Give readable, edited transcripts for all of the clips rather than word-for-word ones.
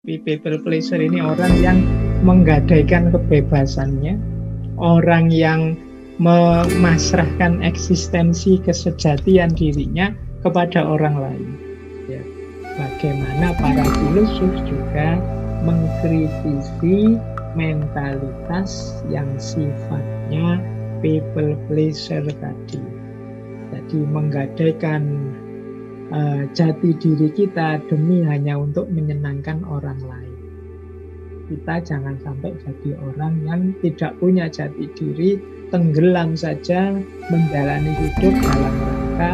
People pleaser ini orang yang menggadaikan kebebasannya, orang yang memasrahkan eksistensi kesejatian dirinya kepada orang lain. Ya, bagaimana para filosof juga mengkritisi mentalitas yang sifatnya people pleaser tadi. Jadi menggadaikan jati diri kita demi hanya untuk menyenangkan orang lain. Kita jangan sampai jadi orang yang tidak punya jati diri, tenggelam saja menjalani hidup dalam rangka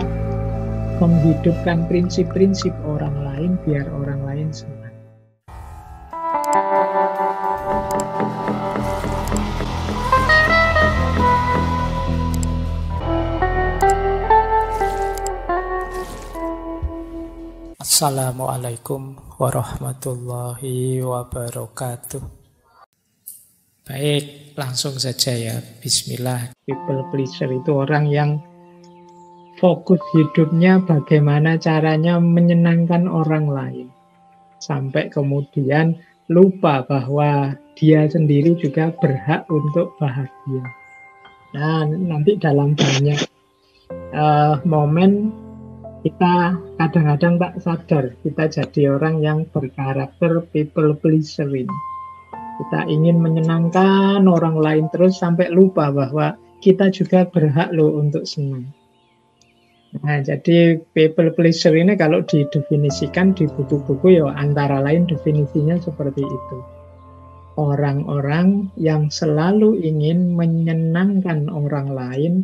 menghidupkan prinsip-prinsip orang lain biar orang lain senang. Assalamualaikum warahmatullahi wabarakatuh. Baik, langsung saja ya. Bismillah. People pleaser itu orang yang fokus hidupnya bagaimana caranya menyenangkan orang lain. Sampai kemudian lupa bahwa dia sendiri juga berhak untuk bahagia. Nah, nanti dalam banyak momen kita kadang-kadang tak sadar kita jadi orang yang berkarakter people pleaser ini. Kita ingin menyenangkan orang lain terus sampai lupa bahwa kita juga berhak loh untuk senang. Nah, jadi people pleaser ini kalau didefinisikan di buku-buku ya antara lain definisinya seperti itu. Orang-orang yang selalu ingin menyenangkan orang lain,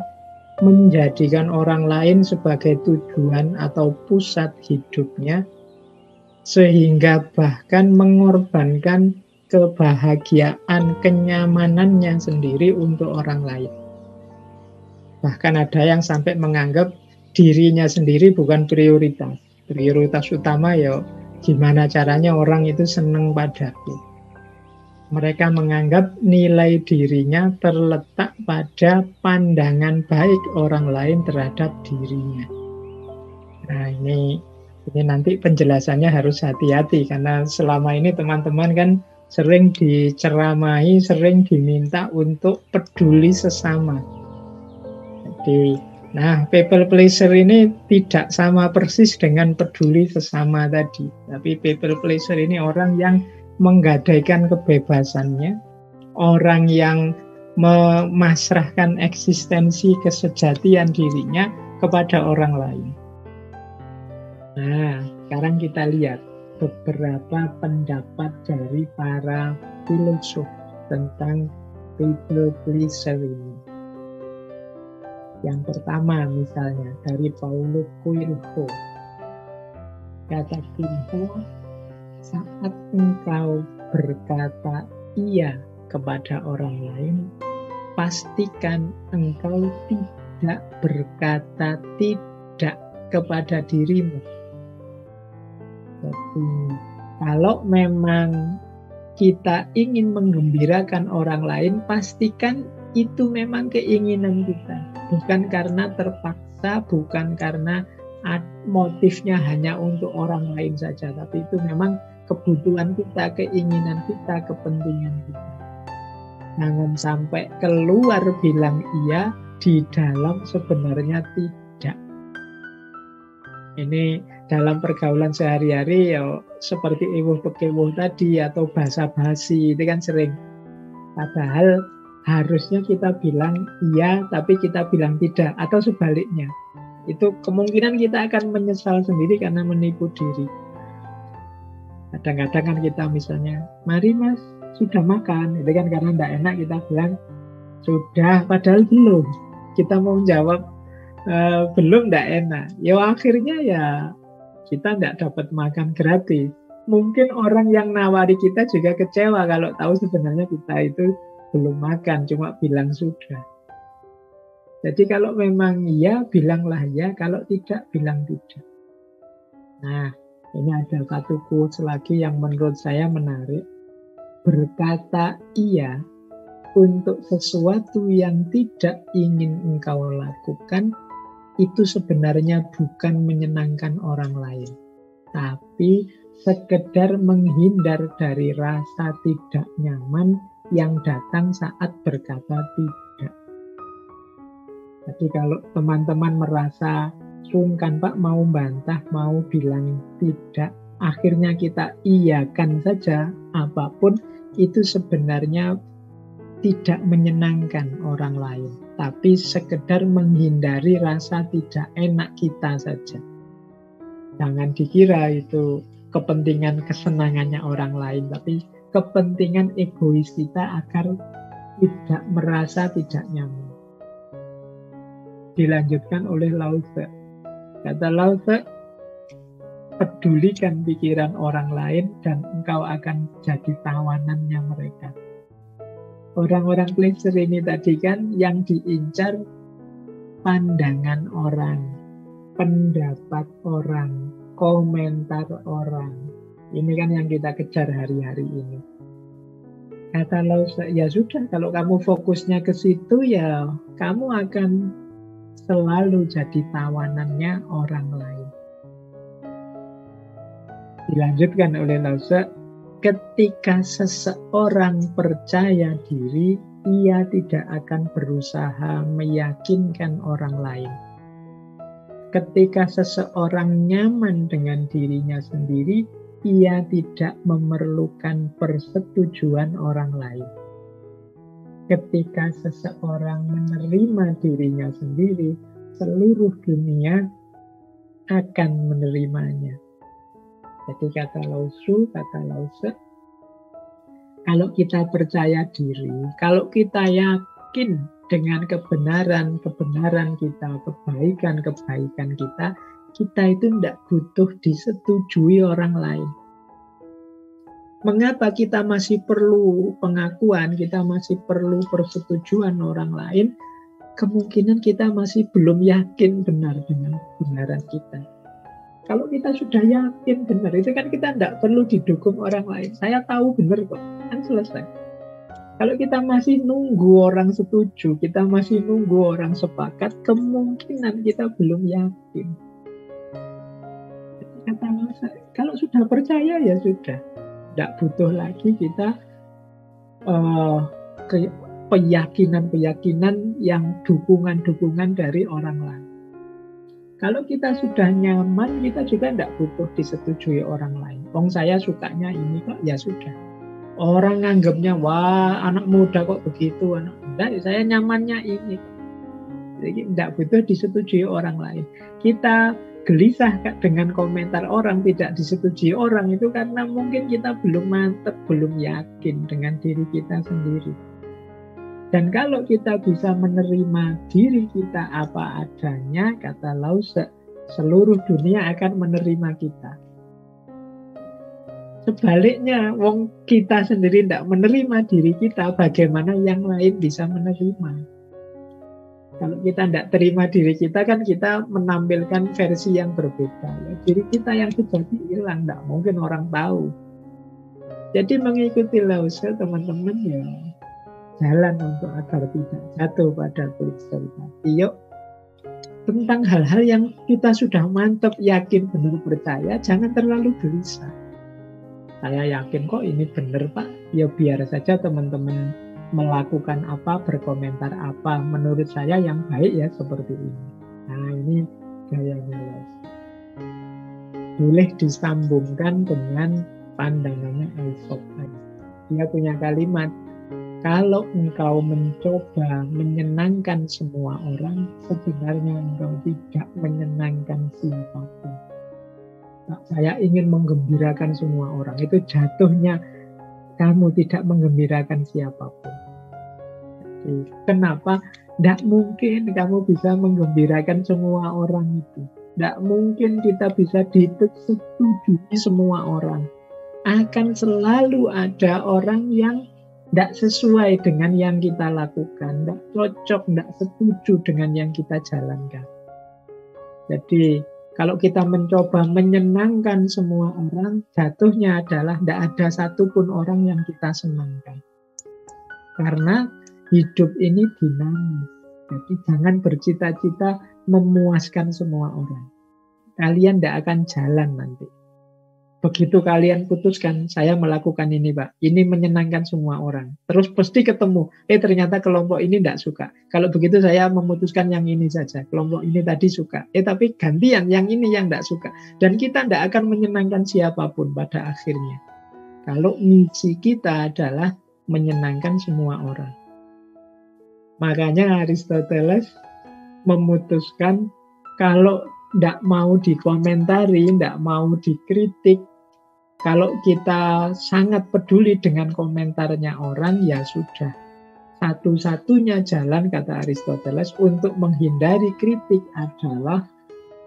menjadikan orang lain sebagai tujuan atau pusat hidupnya, sehingga bahkan mengorbankan kebahagiaan, kenyamanannya sendiri untuk orang lain. Bahkan ada yang sampai menganggap dirinya sendiri bukan prioritas. Prioritas utama ya gimana caranya orang itu senang padaku. Mereka menganggap nilai dirinya terletak pada pandangan baik orang lain terhadap dirinya. Nah, ini nanti penjelasannya harus hati-hati karena selama ini teman-teman kan sering diceramahi, sering diminta untuk peduli sesama. Jadi, nah, people pleaser ini tidak sama persis dengan peduli sesama tadi. Tapi people pleaser ini orang yang menggadaikan kebebasannya, orang yang memasrahkan eksistensi kesejatian dirinya kepada orang lain. Nah, sekarang kita lihat beberapa pendapat dari para filosof tentang people pleaser ini. Yang pertama misalnya dari Paulo Coelho. Kata Coelho, saat engkau berkata iya kepada orang lain, pastikan engkau tidak berkata tidak kepada dirimu. Jadi, kalau memang kita ingin menggembirakan orang lain, pastikan itu memang keinginan kita. Bukan karena terpaksa, bukan karena motifnya hanya untuk orang lain saja, tapi itu memang kebutuhan kita, keinginan kita, kepentingan kita. Jangan sampai keluar bilang iya, di dalam sebenarnya tidak. Ini dalam pergaulan sehari-hari ya seperti ewuh-pekewuh tadi atau basa-basi itu kan sering. Padahal harusnya kita bilang iya tapi kita bilang tidak atau sebaliknya. Itu kemungkinan kita akan menyesal sendiri karena menipu diri. Kadang-kadang kan kita misalnya, mari mas, sudah makan. Itu kan karena tidak enak kita bilang, sudah, padahal belum. Kita mau jawab, belum, tidak enak. Ya akhirnya ya kita tidak dapat makan gratis. Mungkin orang yang nawari kita juga kecewa kalau tahu sebenarnya kita itu belum makan, cuma bilang sudah. Jadi kalau memang iya, bilanglah ya. Kalau tidak, bilang tidak. Nah, ini ada satu quotes lagi yang menurut saya menarik. Berkata iya untuk sesuatu yang tidak ingin engkau lakukan, itu sebenarnya bukan menyenangkan orang lain. Tapi sekedar menghindar dari rasa tidak nyaman yang datang saat berkata tidak. Jadi kalau teman-teman merasa sungkan, Pak, mau bantah, mau bilang tidak, akhirnya kita iyakan saja apapun, itu sebenarnya tidak menyenangkan orang lain, tapi sekedar menghindari rasa tidak enak kita saja. Jangan dikira itu kepentingan kesenangannya orang lain, tapi kepentingan egois kita agar tidak merasa tidak nyaman. Dilanjutkan oleh Lao Tse. Kata Lao Tse, pedulikan pikiran orang lain dan engkau akan jadi tawanannya mereka. Orang-orang pleaser ini tadi kan yang diincar pandangan orang, pendapat orang, komentar orang. Ini kan yang kita kejar hari-hari ini. Kata Lao Tse, ya sudah, kalau kamu fokusnya ke situ, ya kamu akan selalu jadi tawanannya orang lain. Dilanjutkan oleh Lao Tse, ketika seseorang percaya diri, ia tidak akan berusaha meyakinkan orang lain. Ketika seseorang nyaman dengan dirinya sendiri, ia tidak memerlukan persetujuan orang lain. Ketika seseorang menerima dirinya sendiri, seluruh dunia akan menerimanya. Jadi kata Lao Tse, kalau kita percaya diri, kalau kita yakin dengan kebenaran kita, kebaikan kita itu tidak butuh disetujui orang lain. Mengapa kita masih perlu pengakuan, kita masih perlu persetujuan orang lain? Kemungkinan kita masih belum yakin benar dengan kebenaran kita. Kalau kita sudah yakin benar, itu kan kita tidak perlu didukung orang lain. Saya tahu benar kok, kan selesai. Kalau kita masih nunggu orang setuju, kita masih nunggu orang sepakat, kemungkinan kita belum yakin. Kata Masa, kalau sudah percaya ya sudah. Tidak butuh lagi kita keyakinan-keyakinan yang dukungan-dukungan dari orang lain. Kalau kita sudah nyaman, kita juga tidak butuh disetujui orang lain. Saya sukanya ini kok, ya sudah. Orang nganggapnya, wah anak muda kok begitu, anak muda, saya nyamannya ini. Jadi tidak butuh disetujui orang lain. Kita gelisah dengan komentar orang, tidak disetujui orang, itu karena mungkin kita belum mantap, belum yakin dengan diri kita sendiri. Dan kalau kita bisa menerima diri kita apa adanya, kata Lao Tse, seluruh dunia akan menerima kita. Sebaliknya, wong kita sendiri tidak menerima diri kita, bagaimana yang lain bisa menerima? Kalau kita tidak terima diri kita, kan kita menampilkan versi yang berbeda. Ya, diri kita yang sejati hilang, tidak mungkin orang tahu. Jadi mengikuti Lao Tse, teman-teman, ya jalan untuk agar tidak jatuh pada pleaser tadi. Yuk, tentang hal-hal yang kita sudah mantap, yakin, benar percaya, jangan terlalu gelisah. Saya yakin kok ini benar, Pak. Ya biar saja teman-teman melakukan apa, berkomentar apa, menurut saya yang baik ya seperti ini. Nah, ini gayanya Lao Tse. Boleh disambungkan dengan pandangannya Aesop. Dia punya kalimat, kalau engkau mencoba menyenangkan semua orang, sebenarnya engkau tidak menyenangkan siapapun. Saya ingin menggembirakan semua orang, itu jatuhnya kamu tidak menggembirakan siapapun. Jadi, kenapa? Tidak mungkin kamu bisa menggembirakan semua orang itu. Tidak mungkin kita bisa disetujui semua orang. Akan selalu ada orang yang tidak sesuai dengan yang kita lakukan, tidak cocok, tidak setuju dengan yang kita jalankan. Jadi, kalau kita mencoba menyenangkan semua orang, jatuhnya adalah tidak ada satupun orang yang kita senangkan. Karena hidup ini dinamis. Jadi jangan bercita-cita memuaskan semua orang. Kalian tidak akan jalan nanti. Begitu kalian putuskan, saya melakukan ini Pak, ini menyenangkan semua orang. Terus pasti ketemu, ternyata kelompok ini tidak suka. Kalau begitu saya memutuskan yang ini saja, kelompok ini tadi suka. Tapi gantian, yang ini yang tidak suka. Dan kita tidak akan menyenangkan siapapun pada akhirnya. Kalau misi kita adalah menyenangkan semua orang. Makanya Aristoteles memutuskan kalau tidak mau dikomentari, tidak mau dikritik, kalau kita sangat peduli dengan komentarnya orang, ya sudah. Satu-satunya jalan, kata Aristoteles, untuk menghindari kritik adalah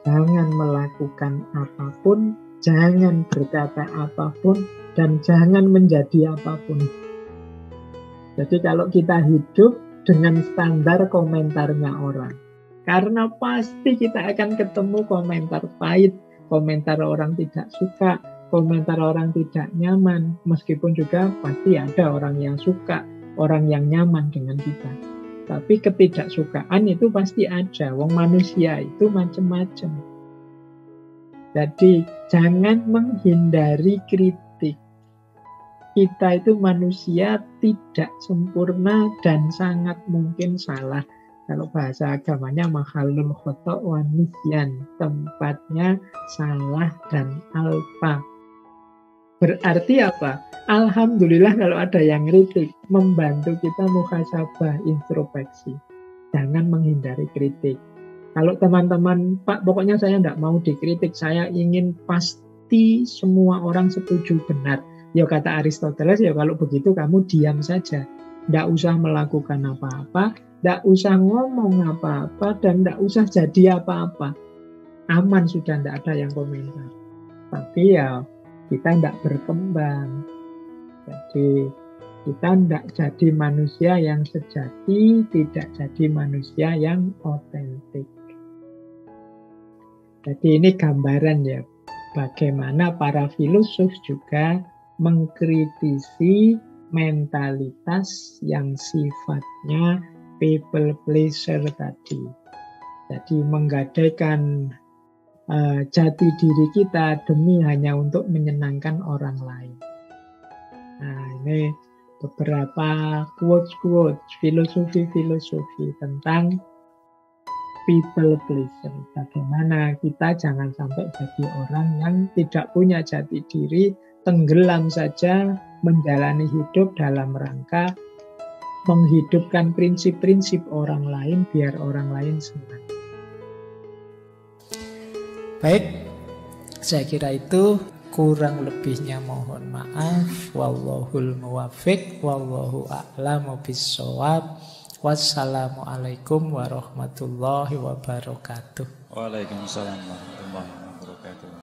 jangan melakukan apapun, jangan berkata apapun, dan jangan menjadi apapun. Jadi kalau kita hidup dengan standar komentarnya orang, karena pasti kita akan ketemu komentar pahit, komentar orang tidak suka, komentar orang tidak nyaman, meskipun juga pasti ada orang yang suka, orang yang nyaman dengan kita. Tapi ketidaksukaan itu pasti ada, wong manusia itu macam-macam. Jadi jangan menghindari kritik. Kita itu manusia tidak sempurna dan sangat mungkin salah. Kalau bahasa agamanya mahalul khoto' wa nisyan, tempatnya salah dan alpa. Berarti apa? Alhamdulillah kalau ada yang kritik, membantu kita muhasabah, introspeksi. Jangan menghindari kritik. Kalau teman-teman, Pak, pokoknya saya tidak mau dikritik, saya ingin pasti semua orang setuju benar. Ya kata Aristoteles, ya kalau begitu kamu diam saja. Tidak usah melakukan apa-apa, tidak usah ngomong apa-apa, dan tidak usah jadi apa-apa. Aman sudah, tidak ada yang komentar. Tapi ya kita tidak berkembang. Jadi kita tidak jadi manusia yang sejati, tidak jadi manusia yang otentik. Jadi ini gambaran ya, bagaimana para filosof juga mengkritisi mentalitas yang sifatnya people pleaser tadi. Jadi menggadaikan jati diri kita demi hanya untuk menyenangkan orang lain. Nah, ini beberapa quotes-quotes filosofi tentang people pleaser. Bagaimana kita jangan sampai jadi orang yang tidak punya jati diri, tenggelam saja menjalani hidup dalam rangka menghidupkan prinsip-prinsip orang lain biar orang lain senang. Baik, saya kira itu, kurang lebihnya mohon maaf. Wallahul muwaffiq, wallahu a'lamu bissawab. Wassalamualaikum warahmatullahi wabarakatuh. Waalaikumsalam warahmatullahi wabarakatuh.